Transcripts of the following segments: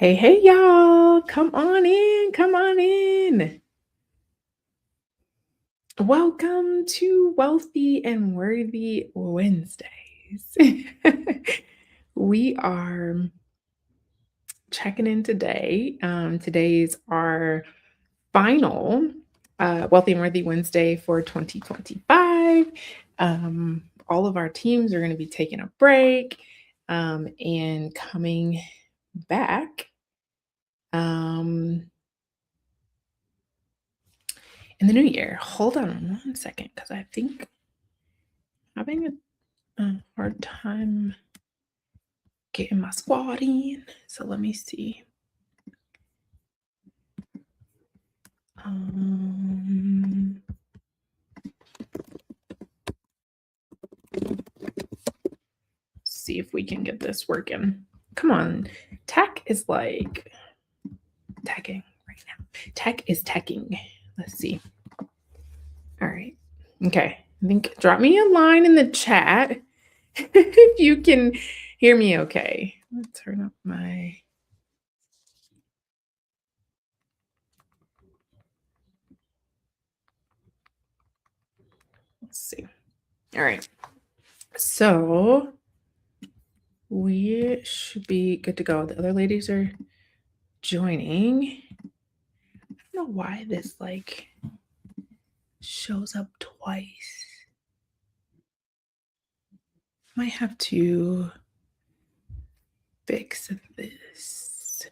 Hey, hey, y'all. Come on in. Come on in. Welcome to Wealthy and Worthy Wednesdays. We are checking in today. Today's our final Wealthy and Worthy Wednesday for 2025. All of our teams are going to be taking a break and coming back. In the new year. Hold on one second, because I think I'm having a hard time getting my squad in. So let me see. See if we can get this working. Come on. Tech is like teching right now. Tech is teching. Let's see. All right. Okay. I think drop me a line in the chat if you can hear me okay. Let's turn up my... Let's see. All right. So we should be good to go. The other ladies are joining. I don't know why this like shows up twice. Might have to fix this.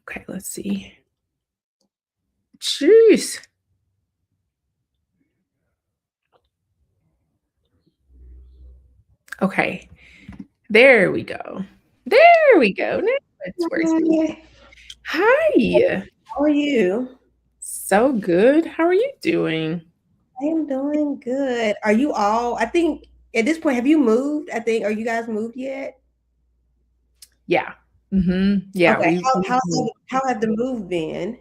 Okay, let's see. Jeez. Okay. There we go. There we go. Now it's working. Hi. How are you? So good. How are you doing? I am doing good. Are you all, I think at this point, have you moved? Are you guys moved yet? Yeah. Yeah. Okay. We've How have the move been?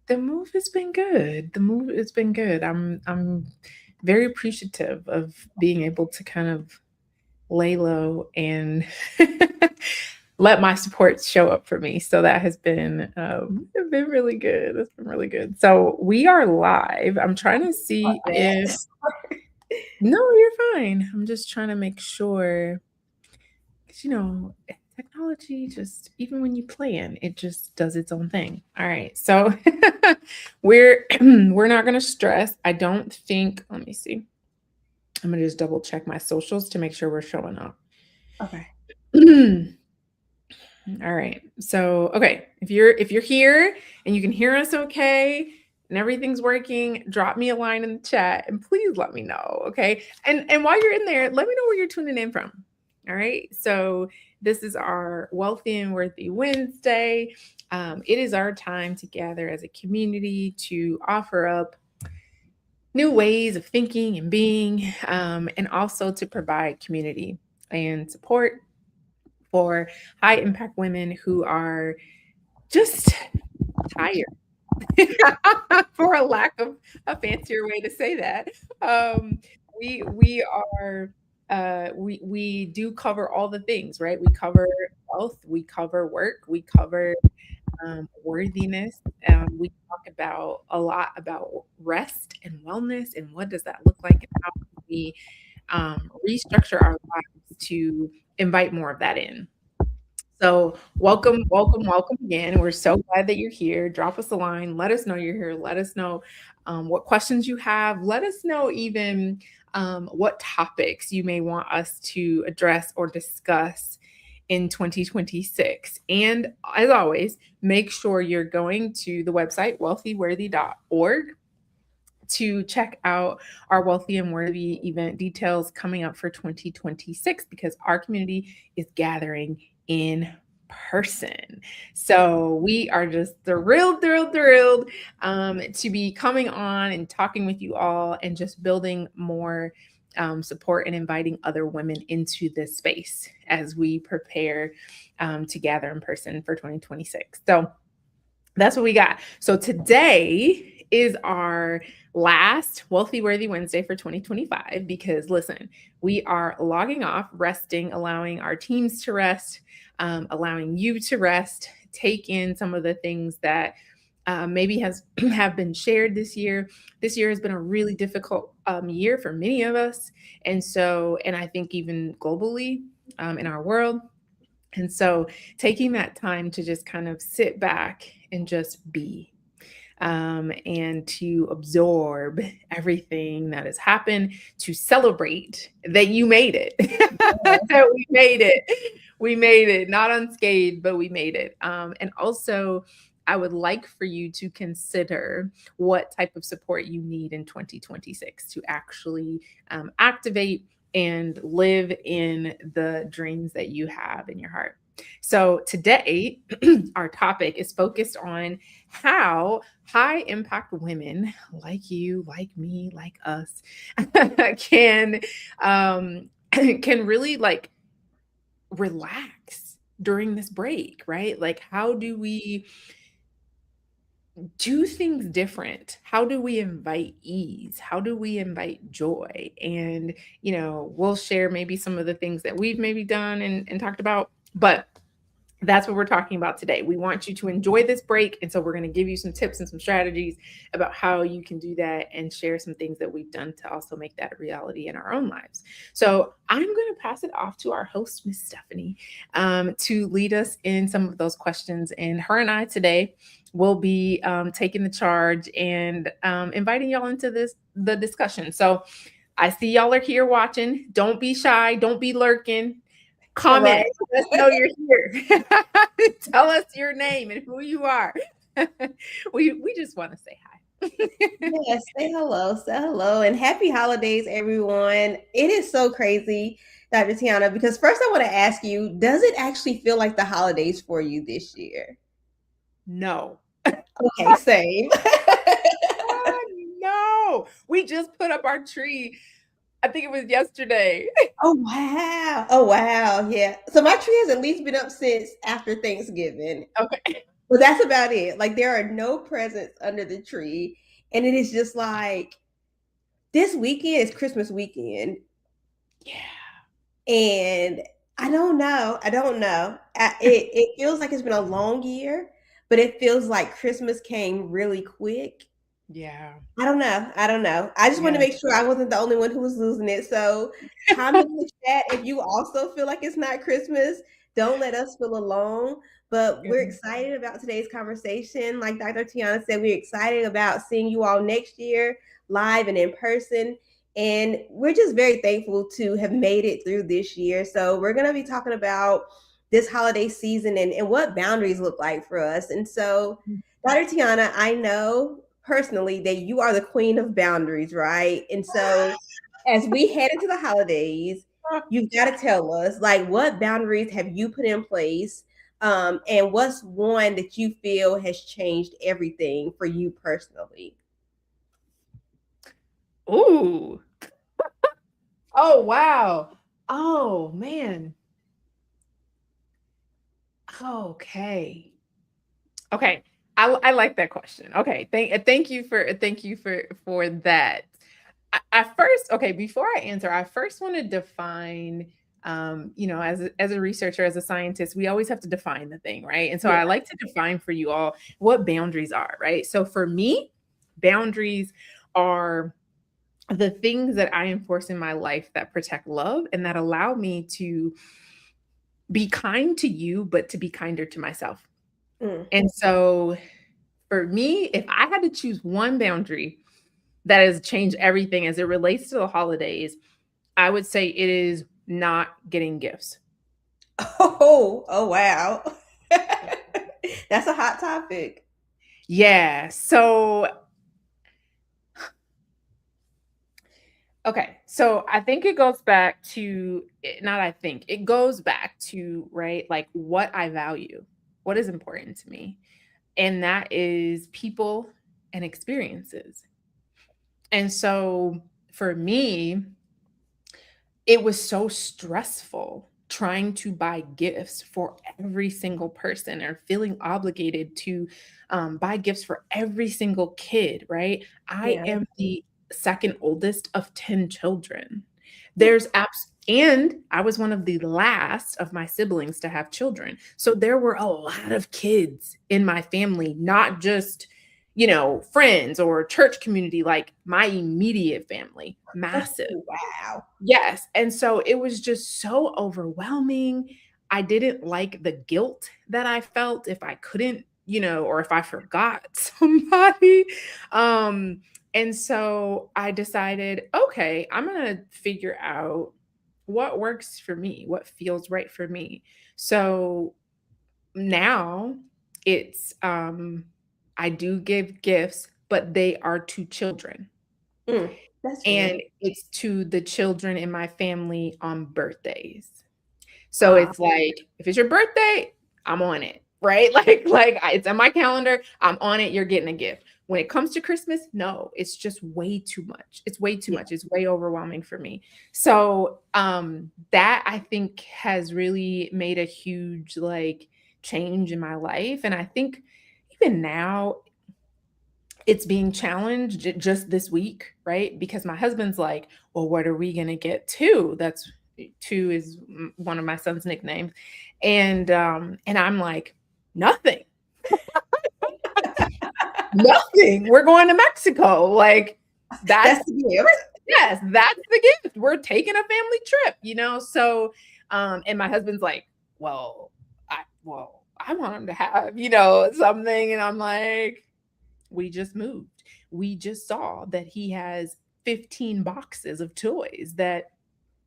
The move has been good. The move has been good. I'm very appreciative of being able to kind of lay low and let my support show up for me. So that has been really good. It's been really good. So we are live. I'm trying to see if... No, you're fine. I'm just trying to make sure, 'cause, technology, just even when you plan, it just does its own thing. All right. So we're not going to stress. I don't think, let me see. I'm going to just double check my socials to make sure we're showing up. Okay. All right. So, okay, if you're here and you can hear us okay and everything's working, drop me a line in the chat and please let me know, okay? And while you're in there, let me know where you're tuning in from. All right? So, this is our Wealthy and Worthy Wednesday. It is our time to gather as a community to offer up new ways of thinking and being, and also to provide community and support for high impact women who are just tired, for a lack of a fancier way to say that. We are we do cover all the things, right? We cover health, we cover work, we cover worthiness. We talk about a lot about rest and wellness and what does that look like and how can we restructure our lives to invite more of that in. So welcome, welcome, welcome again. We're so glad that you're here. Drop us a line. Let us know you're here. Let us know what questions you have. Let us know even what topics you may want us to address or discuss in 2026. And as always, make sure you're going to the website wealthyworthy.org to check out our Wealthy and Worthy event details coming up for 2026, because our community is gathering in person. So we are just thrilled to be coming on and talking with you all and just building more support and inviting other women into this space as we prepare to gather in person for 2026. So that's what we got. So today is our last Wealthy Worthy Wednesday for 2025 because listen, we are logging off, resting, allowing our teams to rest, allowing you to rest, take in some of the things that maybe have been shared this year. This year has been a really difficult year for many of us, and I think even globally in our world. And so, taking that time to just kind of sit back and just be, and to absorb everything that has happened, to celebrate that you made it, that we made it. We made it, not unscathed, but we made it. And also, I would like for you to consider what type of support you need in 2026 to actually activate and live in the dreams that you have in your heart. So today, our topic is focused on how high impact women like you, like me, like us can can really like relax during this break, right? Like how do we do things different? How do we invite ease? How do we invite joy? And, we'll share maybe some of the things that we've maybe done and talked about. But that's what we're talking about today. We want you to enjoy this break. And so we're going to give you some tips and some strategies about how you can do that and share some things that we've done to also make that a reality in our own lives. So I'm going to pass it off to our host, Miss Stephanie, to lead us in some of those questions. And her and I today will be taking the charge and inviting y'all into the discussion. So I see y'all are here watching. Don't be shy. Don't be lurking. Comment. Right. Let us know you're here. Tell us your name and who you are. We just want to say hi. Yes, say hello, and happy holidays, everyone. It is so crazy, Dr. Tiana, because first I want to ask you, does it actually feel like the holidays for you this year? No. Okay, same. No. We just put up our tree. I think it was yesterday. Oh wow. Oh wow. Yeah. So my tree has at least been up since after Thanksgiving. Okay. But that's about it. Like there are no presents under the tree. And it is just like this weekend is Christmas weekend. Yeah. And I don't know. I don't know. It feels like it's been a long year, but it feels like Christmas came really quick. Yeah. I don't know. I don't know. I just want to Yeah. make sure I wasn't the only one who was losing it. So comment in the chat if you also feel like it's not Christmas. Don't let us feel alone. But we're excited about today's conversation. Like Dr. Tiana said, we're excited about seeing you all next year live and in person. And we're just very thankful to have made it through this year. So we're going to be talking about this holiday season and what boundaries look like for us. And so, Dr. Tiana, I know personally that you are the queen of boundaries, right? And so as we head into the holidays, you've got to tell us like what boundaries have you put in place, and what's one that you feel has changed everything for you personally? Ooh. Oh, wow. Oh, man. Okay. Okay. I like that question. Okay. Thank you for that. I first, okay, before I answer, I first want to define, as a researcher, as a scientist, we always have to define the thing, right? And so Yeah. I like to define for you all what boundaries are, right? So for me, boundaries are the things that I enforce in my life that protect love and that allow me to be kind to you, but to be kinder to myself. Mm. And so for me, if I had to choose one boundary that has changed everything as it relates to the holidays, I would say it is not getting gifts. Oh wow. That's a hot topic. Yeah. So, okay. So I think it goes back to, not I think, it goes back to, right, like what I value, what is important to me. And that is people and experiences. And so for me, it was so stressful trying to buy gifts for every single person or feeling obligated to buy gifts for every single kid, right? I Yeah. am the second oldest of 10 children. Mm. There's apps, and I was one of the last of my siblings to have children. So there were a lot of kids in my family, not just, friends or church community, like my immediate family, massive. Wow. Yes, and so it was just so overwhelming. I didn't like the guilt that I felt if I couldn't, or if I forgot somebody. Um, and so I decided, okay, I'm gonna figure out what works for me, what feels right for me. So now it's I do give gifts, but they are to children. Mm. That's real. And it's to the children in my family on birthdays. So Ah, it's like, if it's your birthday, I'm on it, right? It's on my calendar, I'm on it, you're getting a gift. When it comes to Christmas, no, it's just way too much. It's way too yeah. much. It's way overwhelming for me. So, that I think has really made a huge change in my life. And I think even now it's being challenged just this week, right? Because my husband's like, well, what are we going to get to? That's two is one of my son's nicknames. And I'm like, nothing. Nothing. We're going to Mexico. Like that's That's the gift. yes, that's the gift. We're taking a family trip. So and my husband's like, I want him to have, something. And I'm like, we just moved. We just saw that he has 15 boxes of toys that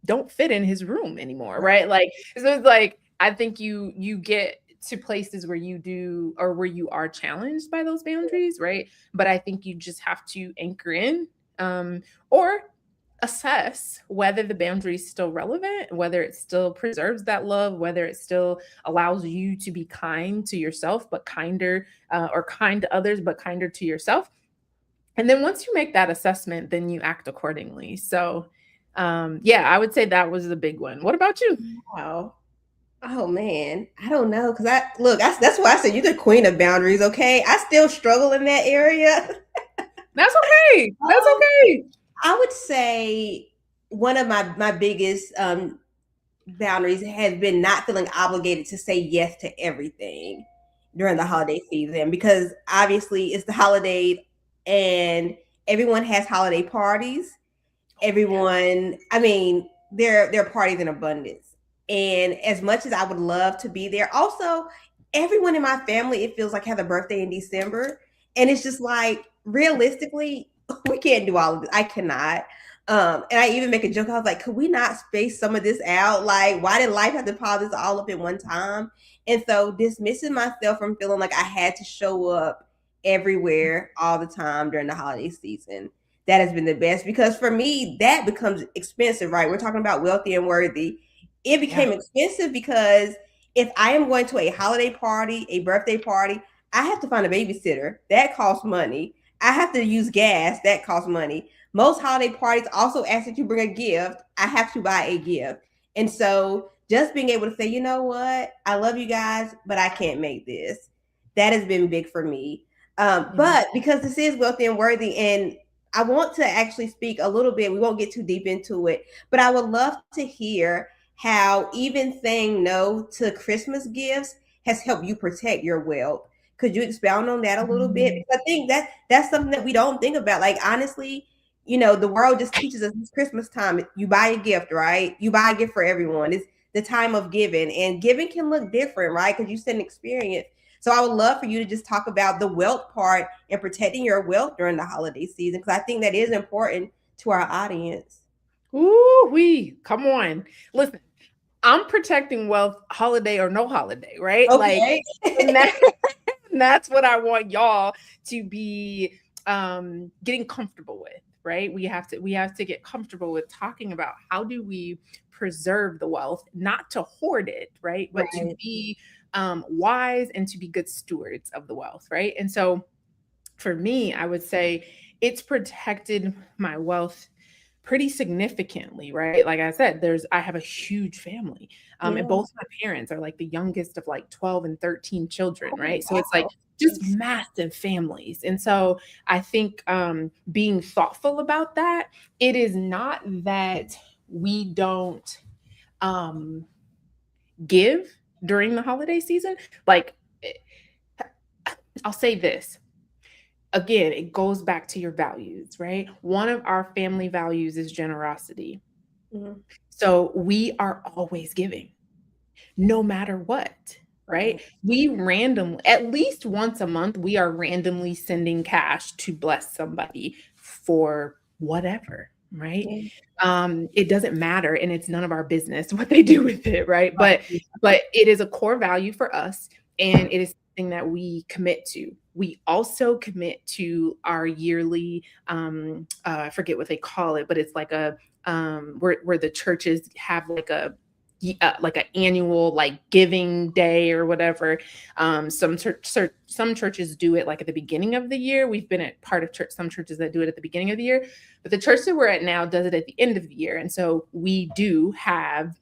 don't fit in his room anymore, right? So it's like I think you get to places where you do or where you are challenged by those boundaries, right? But I think you just have to anchor in or assess whether the boundary is still relevant, whether it still preserves that love, whether it still allows you to be kind to yourself, but kinder, or kind to others, but kinder to yourself. And then once you make that assessment, then you act accordingly. So, yeah, I would say that was the big one. What about you? Wow. Oh man, I don't know because that's why I said you're the queen of boundaries. Okay, I still struggle in that area. That's okay. That's Um, okay. I would say one of my biggest boundaries has been not feeling obligated to say yes to everything during the holiday season because obviously it's the holiday and everyone has holiday parties. Yeah. Everyone, I mean, there are parties in abundance. And as much as I would love to be there, also everyone in my family, it feels like has a birthday in December. And it's just like realistically, we can't do all of this. I cannot. And I even make a joke. I was like, could we not space some of this out? Like, why did life have to pile this all up at one time? And so dismissing myself from feeling like I had to show up everywhere all the time during the holiday season, that has been the best because for me that becomes expensive, right? We're talking about wealthy and worthy. It Yeah. became expensive because if I am going to a holiday party, a birthday party, I have to find a babysitter. That costs money. I have to use gas. That costs money. Most holiday parties also ask that you bring a gift. I have to buy a gift. And so just being able to say, you know what, I love you guys, but I can't make this. That has been big for me. Mhm. But because this is wealthy and worthy, and I want to actually speak a little bit. We won't get too deep into it, but I would love to hear how even saying no to Christmas gifts has helped you protect your wealth. Could you expound on that a little bit? Mhm. Because I think that's something that we don't think about. Like honestly, the world just teaches us it's Christmas time. You buy a gift, right? You buy a gift for everyone. It's the time of giving, and giving can look different, right? Because you said an experience. So I would love for you to just talk about the wealth part and protecting your wealth during the holiday season because I think that is important to our audience. Ooh, come on. Listen, I'm protecting wealth, holiday or no holiday, right? Okay. And that, and that's what I want y'all to be getting comfortable with, right? We have to get comfortable with talking about how do we preserve the wealth, not to hoard it, right? But to Right. be wise and to be good stewards of the wealth, right? And so for me, I would say it's protected my wealth pretty significantly, right? Like I said, I have a huge family. And Yeah. both my parents are like the youngest of like 12 and 13 children, Oh, right? So it's like wow. just massive families. And so I think being thoughtful about that, it is not that we don't um give during the holiday season. Like I'll say this again, it goes back to your values, right? One of our family values is generosity. Mhm. So we are always giving, no matter what, Right. right? We randomly, at least once a month, we are randomly sending cash to bless somebody for whatever, right? Yeah. It doesn't matter and it's none of our business what they do with it, right? But Right. but it is a core value for us and it is something that we commit to. We also commit to our yearly I forget what they call it, but it's like a where the churches have like an annual like giving day or whatever. Some churches do it like at the beginning of the year. We've been at part of church, some churches that do it at the beginning of the year, but the church that we're at now does it at the end of the year. And so we do have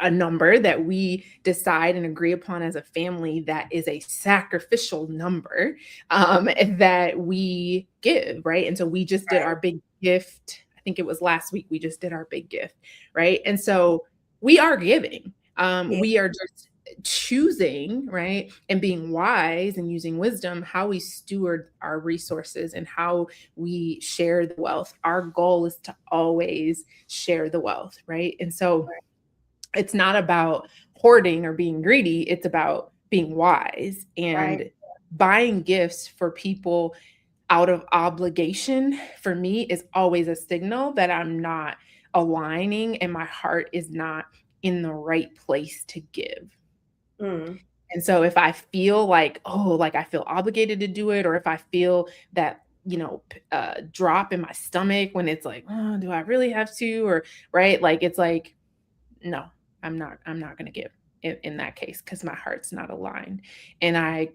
a number that we decide and agree upon as a family that is a sacrificial number that we give, right? And so we just did our big gift. I think it was last week we just did our big gift, right? And so we are giving. Yeah. We are just choosing, right? And being wise and using wisdom, how we steward our resources and how we share the wealth. Our goal is to always share the wealth, right? And so it's not about hoarding or being greedy. It's about being wise Right. and buying gifts for people out of obligation for me is always a signal that I'm not aligning and my heart is not in the right place to give. Mm. And so if I feel like, oh, like I feel obligated to do it, or if I feel that, drop in my stomach when it's like, oh, do I really have to? Or right, like it's like, no, I'm not going to give in that case because my heart's not aligned. And I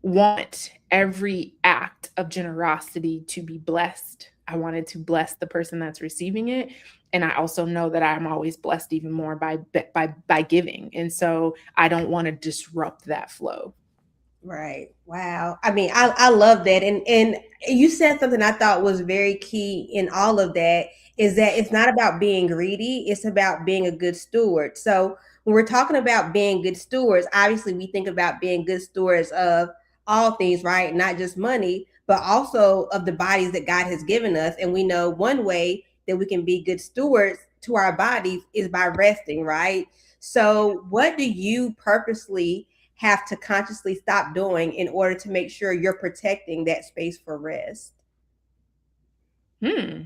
want every act of generosity to be blessed. I wanted to bless the person that's receiving it. And I also know that I'm always blessed even more by giving. And so I don't want to disrupt that flow. Right. Wow. I mean, I love that. And you said something I thought was very key in all of that is that it's not about being greedy, it's about being a good steward. So when we're talking about being good stewards, obviously we think about being good stewards of all things, right? Not just money, but also of the bodies that God has given us. And we know one way that we can be good stewards to our bodies is by resting, right? So what do you purposely have to consciously stop doing in order to make sure you're protecting that space for rest? Hmm.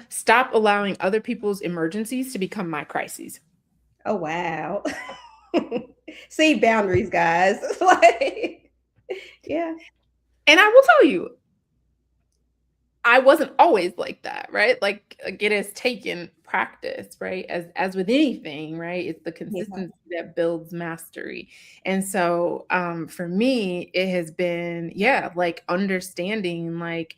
Stop allowing other people's emergencies to become my crises. Oh wow. See boundaries, guys. Like, yeah. And I will tell you, I wasn't always like that, right? Like it has taken practice, right? As with anything, right? It's the Yeah. consistency that builds mastery. And so for me, it has been, yeah, like understanding like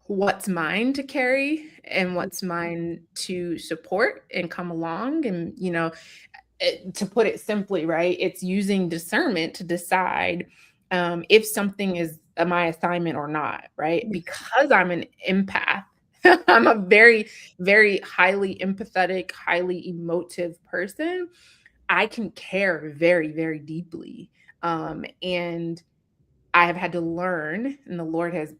what's mine to carry and what's mine to support and come along. And, to put it simply, right, it's using discernment to decide if something is my assignment or not, right? Because I'm an empath, I'm a very, very highly empathetic, highly emotive person. I can care very, very deeply. And I have had to learn, and the Lord has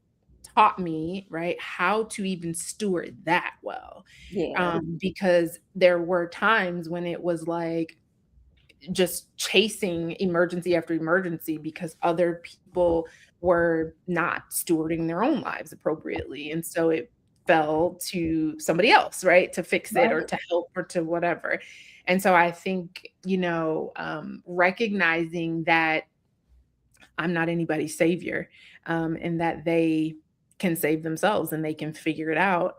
taught me, right, how to even steward that well. Yeah. Because there were times when it was like, just chasing emergency after emergency because other people were not stewarding their own lives appropriately. And so it fell to somebody else, right, to fix it or Right. to help or to whatever. And so I think, recognizing that I'm not anybody's savior and that they can save themselves and they can figure it out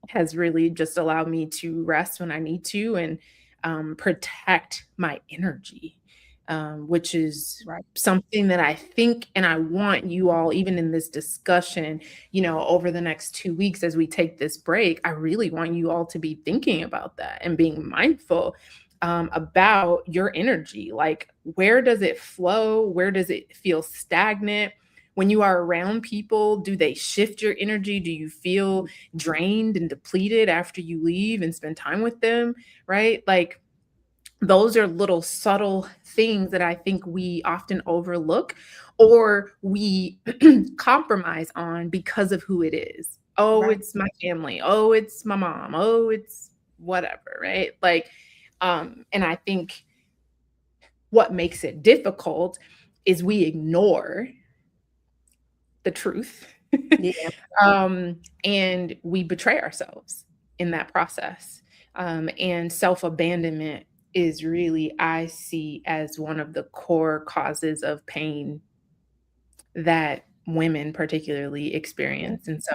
has really just allowed me to rest when I need to and protect my energy. which is Right. something that I think and I want you all, even in this discussion, over the next 2 weeks as we take this break, I really want you all to be thinking about that and being mindful about your energy. Like, where does it flow? Where does it feel stagnant? When you are around people, do they shift your energy? Do you feel drained and depleted after you leave and spend time with them? Right? Like, those are little subtle things that I think we often overlook or we compromise on because of who it is. Oh, Right. it's my family. Oh, it's my mom. Oh, it's whatever, right? Like, and I think what makes it difficult is we ignore the truth. Yeah. And we betray ourselves in that process. And self abandonment is really, I see as one of the core causes of pain that women particularly experience. And so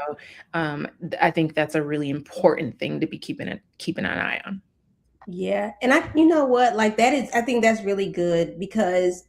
I think that's a really important thing to be keeping an eye on. Yeah. And you know what, like that is, I think that's really good because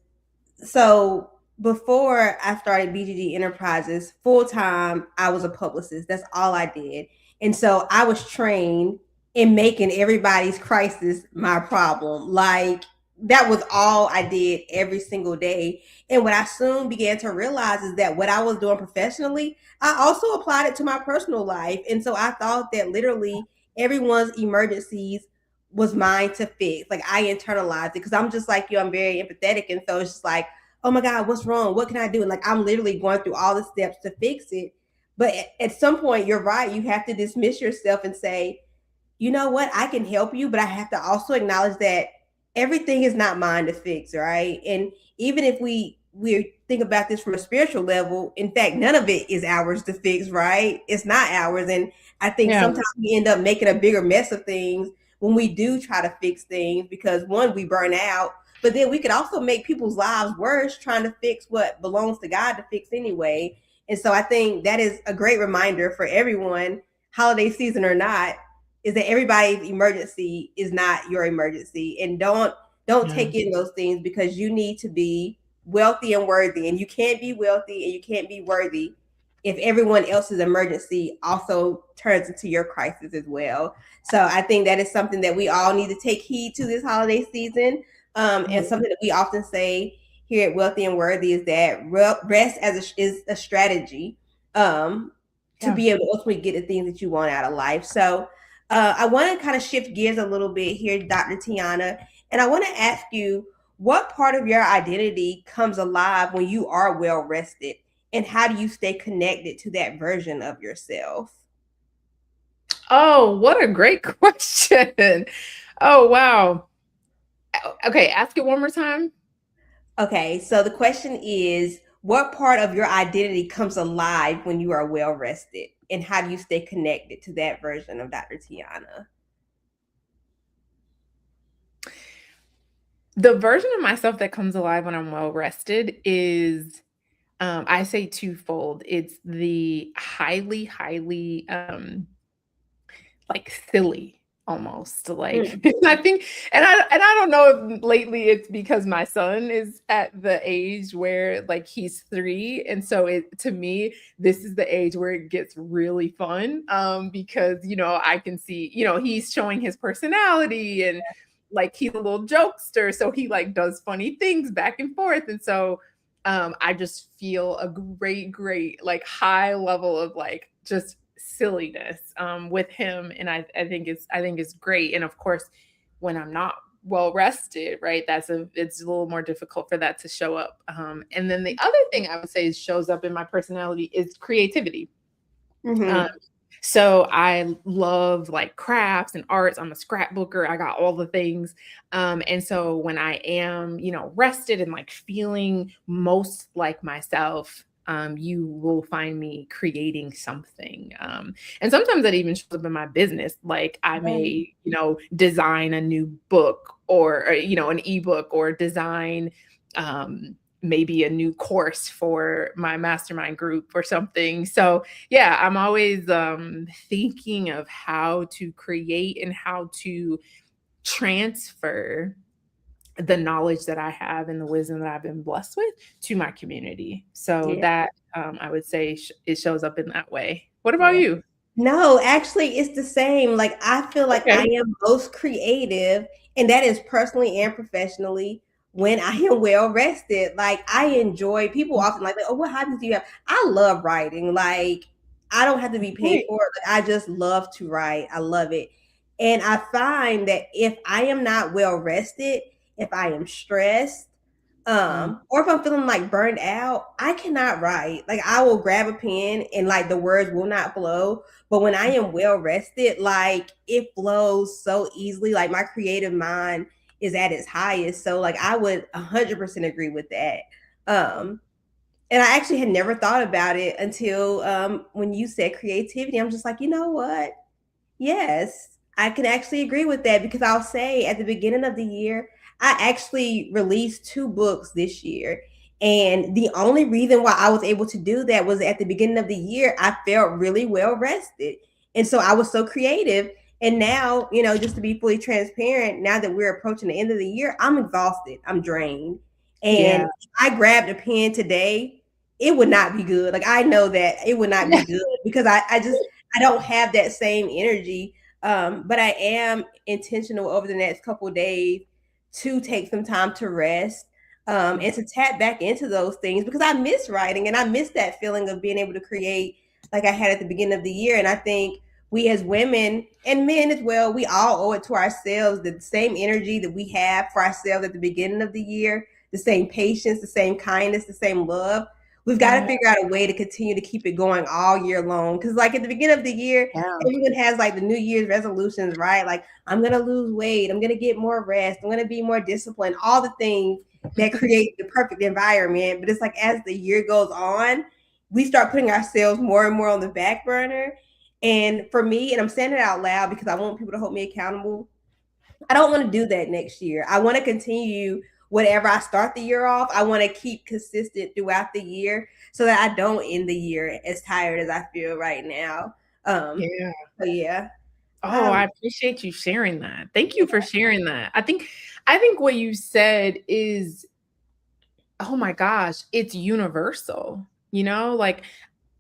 so before I started BGG Enterprises full time, I was a publicist. That's all I did. And so I was trained in making everybody's crisis my problem. Like that was all I did every single day. And what I soon began to realize is that what I was doing professionally, I also applied it to my personal life. And so I thought that literally everyone's emergencies was mine to fix. Like I internalized it because I'm just like you, I'm very empathetic. And so it's just like, oh my God, what's wrong? What can I do? And like I'm literally going through all the steps to fix it. But at some point, you're right. You have to dismiss yourself and say, you know what, I can help you, but I have to also acknowledge that everything is not mine to fix, right? And even if we think about this from a spiritual level, in fact, none of it is ours to fix, right? It's not ours. And I think Yeah. sometimes we end up making a bigger mess of things when we do try to fix things because one, we burn out, but then we could also make people's lives worse trying to fix what belongs to God to fix anyway. And so I think that is a great reminder for everyone, holiday season or not, is that everybody's emergency is not your emergency. And don't Yeah. take in those things because you need to be wealthy and worthy. And you can't be wealthy and you can't be worthy if everyone else's emergency also turns into your crisis as well. So I think that is something that we all need to take heed to this holiday season. And something that we often say here at Wealthy and Worthy is that rest is a strategy to Yeah. be able to ultimately get the things that you want out of life. So I want to kind of shift gears a little bit here, Dr. Tiana, and I want to ask you, what part of your identity comes alive when you are well rested? And how do you stay connected to that version of yourself? Oh, what a great question. Oh, wow. Okay, ask it one more time. Okay, so the question is, what part of your identity comes alive when you are well rested? And how do you stay connected to that version of Dr. Tiana? The version of myself that comes alive when I'm well rested is, I say twofold. It's the highly, highly, like silly almost like Mm. I think, and I don't know if lately it's because my son is at the age where like he's 3, and so it to me this is the age where it gets really fun, because I can see he's showing his personality, and like he's a little jokester, so he like does funny things back and forth, and so I just feel a great like high level of like just silliness with him, and I think it's great. And of course, when I'm not well rested, right, it's a little more difficult for that to show up. And then the other thing I would say shows up in my personality is creativity. Um, Mm-hmm. so I love like crafts and arts. I'm a scrapbooker. I got all the things. And so when I am, rested and like feeling most like myself, you will find me creating something. And sometimes that even shows up in my business. Like I Right. may, design a new book or an ebook, or design, maybe a new course for my mastermind group or something. So yeah, I'm always thinking of how to create and how to transfer the knowledge that I have and the wisdom that I've been blessed with to my community. So Yeah. that I would say it shows up in that way. What about Yeah. you? No, actually, it's the same. Like, I feel like I Okay. am most creative, and that is personally and professionally when I am well rested. Like, I enjoy people often like, oh, what hobbies do you have? I love writing. Like, I don't have to be paid Right. for it, but I just love to write. I love it. And I find that if I am not well rested, if I am stressed, Mm. or if I'm feeling like burned out, I cannot write. Like, I will grab a pen and like the words will not flow. But when I am well rested, like it flows so easily. Like my creative mind is at its highest. So like I would 100% agree with that. Um, and I actually had never thought about it until when you said creativity. I'm just like, you know what? Yes, I can actually agree with that because I'll say at the beginning of the year, I actually released 2 books this year. And the only reason why I was able to do that was at the beginning of the year, I felt really well rested. And so I was so creative. And now, just to be fully transparent, now that we're approaching the end of the year, I'm exhausted. I'm drained. And Yeah. if I grabbed a pen today, it would not be good. Like I know that it would not be good because I don't have that same energy. But I am intentional over the next couple of days to take some time to rest, and to tap back into those things because I miss writing and I miss that feeling of being able to create like I had at the beginning of the year. And I think we as women and men as well, we all owe it to ourselves the same energy that we have for ourselves at the beginning of the year, the same patience, the same kindness, the same love. We've got to Yeah. figure out a way to continue to keep it going all year long. Because, like, at the beginning of the year, Yeah. everyone has like the New Year's resolutions, right? Like, I'm going to lose weight. I'm going to get more rest. I'm going to be more disciplined, all the things that create the perfect environment. But it's like as the year goes on, we start putting ourselves more and more on the back burner. And for me, and I'm saying it out loud because I want people to hold me accountable, I don't want to do that next year. I want to continue whatever I start the year off. I want to keep consistent throughout the year so that I don't end the year as tired as I feel right now. Um, Yeah. but yeah. Oh, Um, I appreciate you sharing that. Thank you for sharing that. I think what you said is, oh my gosh, it's universal. Like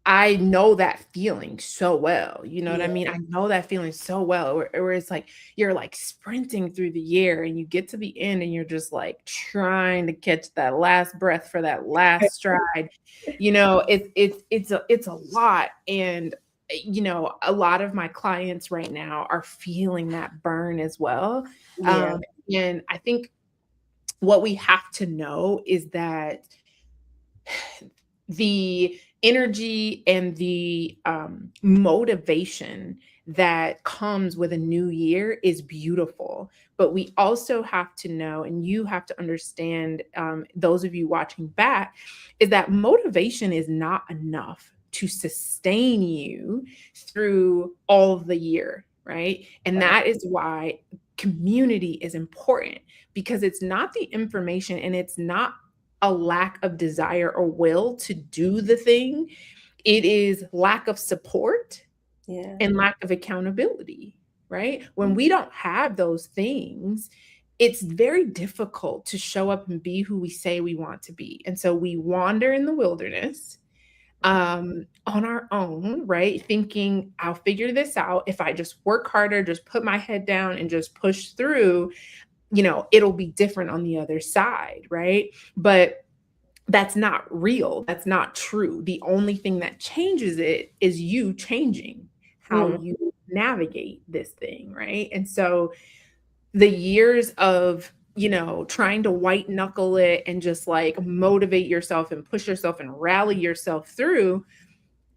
I know that feeling so well. You know what I yeah, mean? I know that feeling so well where it's like you're like sprinting through the year and you get to the end and you're just like trying to catch that last breath for that last stride. It's a lot. And a lot of my clients right now are feeling that burn as well. yeah, Um, and I think what we have to know is that the energy and the motivation that comes with a new year is beautiful. But we also have to know, and you have to understand, those of you watching back, is that motivation is not enough to sustain you through all of the year, right? And right, that is why community is important because it's not the information and it's not a lack of desire or will to do the thing. It is lack of support yeah, and lack of accountability, right? When we don't have those things, it's very difficult to show up and be who we say we want to be. And so we wander in the wilderness on our own, right? Thinking I'll figure this out if I just work harder, just put my head down and just push through, it'll be different on the other side, right? But that's not real. That's not true. The only thing that changes it is you changing how mm, you navigate this thing, right? And so the years of, trying to white knuckle it and just like motivate yourself and push yourself and rally yourself through,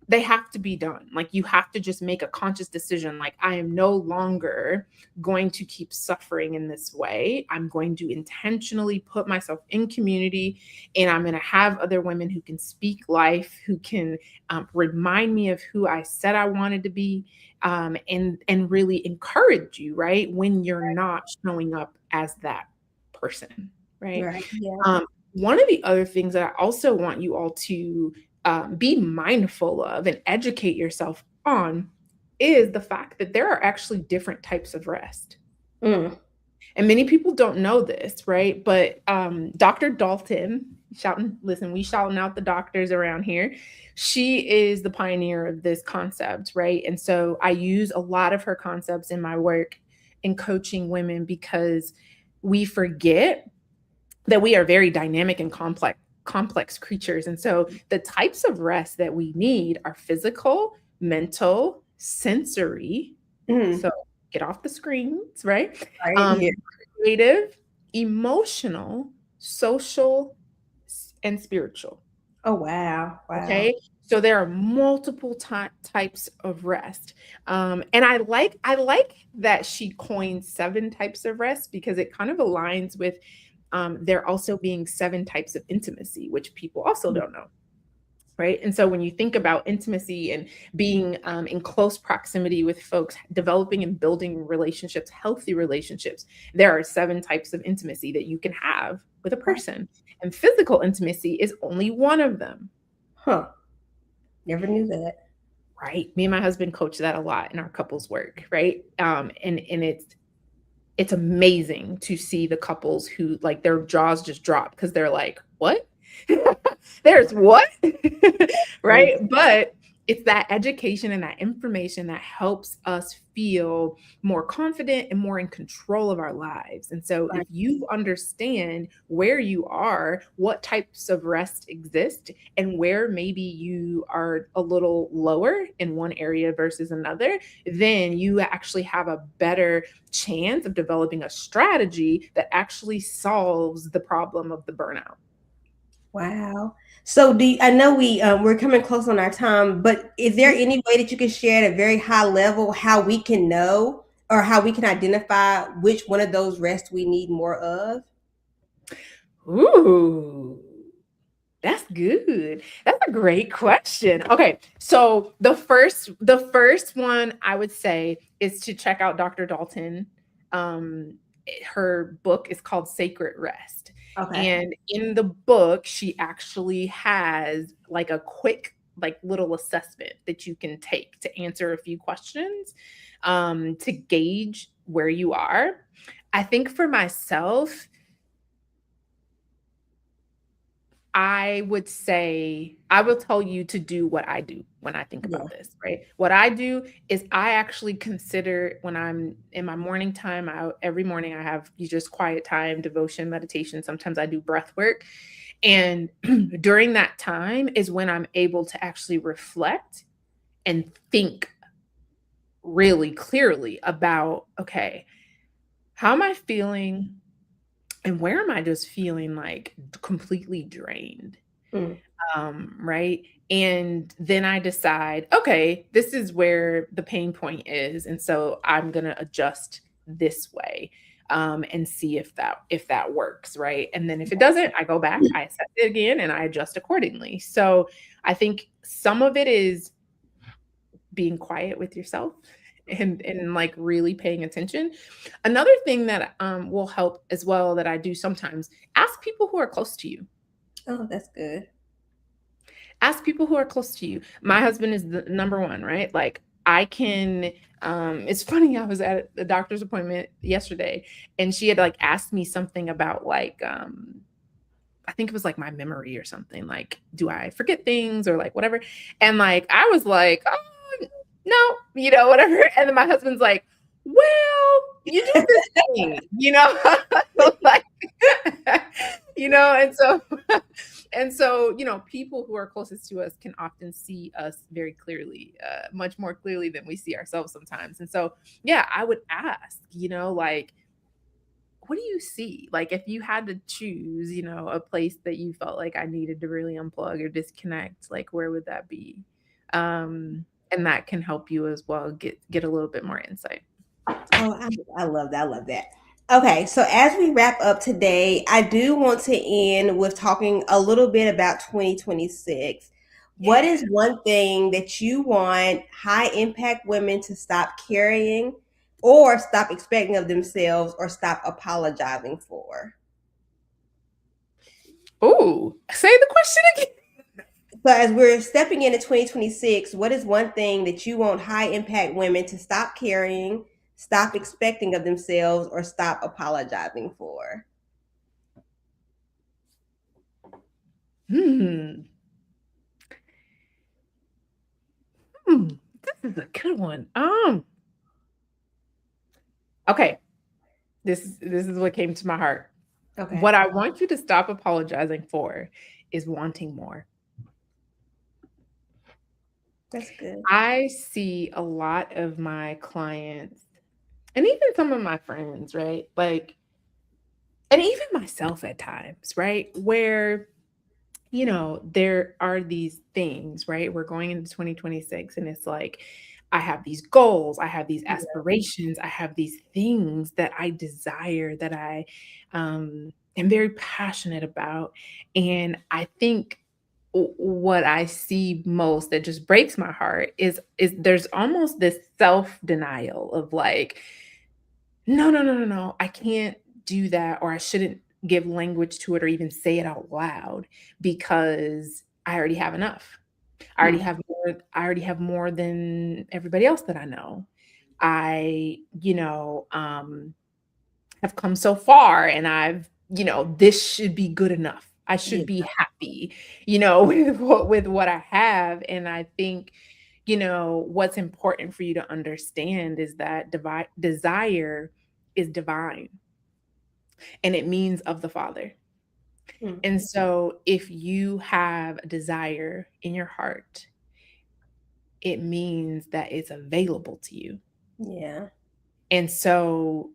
they have to be done. Like you have to just make a conscious decision. Like I am no longer going to keep suffering in this way. I'm going to intentionally put myself in community and I'm going to have other women who can speak life, who can remind me of who I said I wanted to be, and really encourage you, right? When you're not showing up as that person, right? right, yeah, Um, One of the other things that I also want you all to be mindful of and educate yourself on is the fact that there are actually different types of rest. mm, And many people don't know this, right? But Dr. Dalton, listen, we shouting out the doctors around here. She is the pioneer of this concept, right? And so I use a lot of her concepts in my work in coaching women because we forget that we are very dynamic and complex creatures. And so the types of rest that we need are physical, mental, sensory. Mm, So get off the screens, right? right. Um, Yeah. creative, emotional, social, and spiritual. Oh, wow. Wow. Okay. So there are multiple types of rest. And I like that she coined 7 types of rest because it kind of aligns with there also being 7 types of intimacy, which people also don't know. Right. And so when you think about intimacy and being in close proximity with folks, developing and building relationships, healthy relationships, there are 7 types of intimacy that you can have with a person. And physical intimacy is only one of them. Huh. Never knew that. Right. Me and my husband coach that a lot in our couples work. Right. And it's amazing to see the couples who like their jaws just drop because they're like, what? There's what? Right. Right? But it's that education and that information that helps us feel more confident and more in control of our lives. And so if Right. you understand where you are, what types of rest exist, and where maybe you are a little lower in one area versus another, then you actually have a better chance of developing a strategy that actually solves the problem of the burnout. Wow. So I know we're coming close on our time, but is there Mhm. any way that you can share at a very high level how we can know or how we can identify which one of those rests we need more of? Ooh, that's good. That's a great question. Okay, so the first one I would say is to check out Dr. Dalton. Her book is called Sacred Rest. Okay. And in the book, she actually has like a quick, like little assessment that you can take to answer a few questions to gauge where you are. I think for myself, I would say, I will tell you to do what I do when I think Yeah. about this, right? What I do is I actually consider when I'm in my morning time, every morning I have you just quiet time, devotion, meditation. Sometimes I do breath work. And during that time is when I'm able to actually reflect and think really clearly about, okay, how am I feeling? And where am I just feeling like completely drained? Mm. Right? And then I decide, okay, this is where the pain point is, and so I'm gonna adjust this way, and see if that works, right? And then if it doesn't, I go back, I assess it again, and I adjust accordingly. So I think some of it is being quiet with yourself and like really paying attention. Another thing that will help as well that I do sometimes, ask people who are close to you. Oh, that's good. Ask people who are close to you. My husband is the number one, right? Like I can it's funny, I was at the doctor's appointment yesterday and she had like asked me something about like I think it was like my memory or something, like, do I forget things or like whatever? And like I was like, oh no, whatever. And then my husband's like, well, you do this thing, like, and so people who are closest to us can often see us very clearly, much more clearly than we see ourselves sometimes. And so, yeah, I would ask, like, what do you see? Like, if you had to choose, a place that you felt like I needed to really unplug or disconnect, like, where would that be? And that can help you as well get a little bit more insight. Oh, I love that. I love that. Okay, so as we wrap up today, I do want to end with talking a little bit about 2026. What Yeah. is one thing that you want high impact women to stop carrying or stop expecting of themselves or stop apologizing for? Oh, say the question again. So, as we're stepping into 2026, what is one thing that you want high impact women to stop carrying, stop expecting of themselves, or stop apologizing for? Hmm. Hmm. This is a good one. Okay. This is what came to my heart. Okay, What I want you to stop apologizing for is wanting more. that's good. I see a lot of my clients and even some of my friends, right? Like, and even myself at times, right? Where, there are these things, right? We're going into 2026 and it's like, I have these goals, I have these Yeah. aspirations, I have these things that I desire, that I am very passionate about. And I think what I see most that just breaks my heart is there's almost this self-denial of like, no, no, no, no, no, I can't do that, or I shouldn't give language to it or even say it out loud because I already have enough. Hmm. I already have more than everybody else that I know. I, have come so far and this should be good enough. I Yeah. should be happy, with what I have. And I think, what's important for you to understand is that desire is divine and it means of the Father. Hmm. And so if you have a desire in your heart, it means that it's available to you. Yeah. And so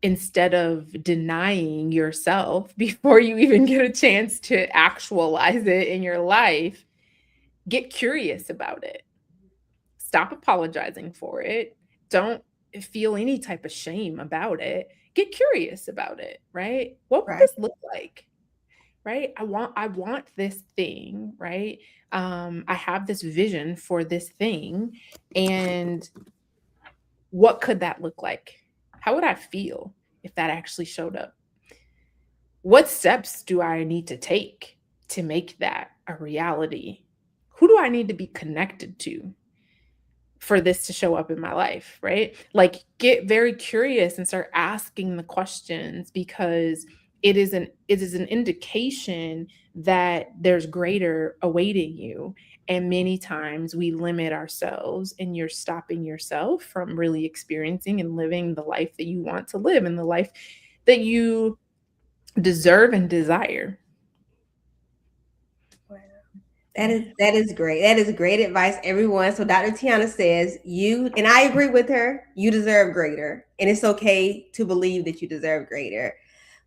instead of denying yourself before you even get a chance to actualize it in your life, get curious about it. Stop apologizing for it. Don't feel any type of shame about it. Get curious about it, right? What would Right. this look like? Right? I want this thing, right? I have this vision for this thing, and what could that look like? How would I feel if that actually showed up? What steps do I need to take to make that a reality? Who do I need to be connected to for this to show up in my life, right? Like get very curious and start asking the questions because it is an indication that there's greater awaiting you. And many times we limit ourselves and you're stopping yourself from really experiencing and living the life that you want to live and the life that you deserve and desire. Wow. Yeah. That is great. That is great advice, everyone. So Dr. Tiana says you, and I agree with her, you deserve greater. And it's okay to believe that you deserve greater.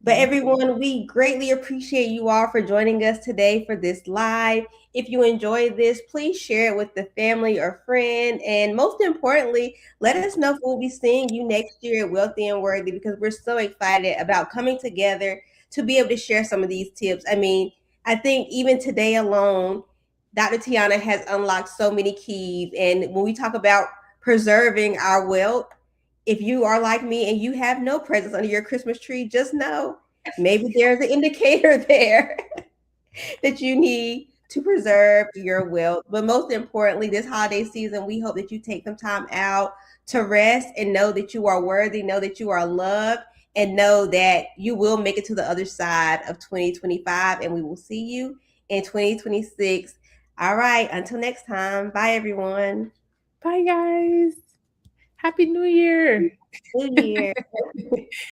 But Yeah. everyone, we greatly appreciate you all for joining us today for this live. If you enjoyed this, please share it with the family or friend. And most importantly, let us know if we'll be seeing you next year at Wealthy and Worthy, because we're so excited about coming together to be able to share some of these tips. I mean, I think even today alone, Dr. Tiana has unlocked so many keys. And when we talk about preserving our wealth, if you are like me and you have no presents under your Christmas tree, just know maybe there's an indicator there that you need to preserve your wealth. But most importantly, this holiday season, we hope that you take some time out to rest and know that you are worthy, know that you are loved, and know that you will make it to the other side of 2025. And we will see you in 2026. All right. Until next time. Bye, everyone. Bye, guys. Happy New Year. New Year.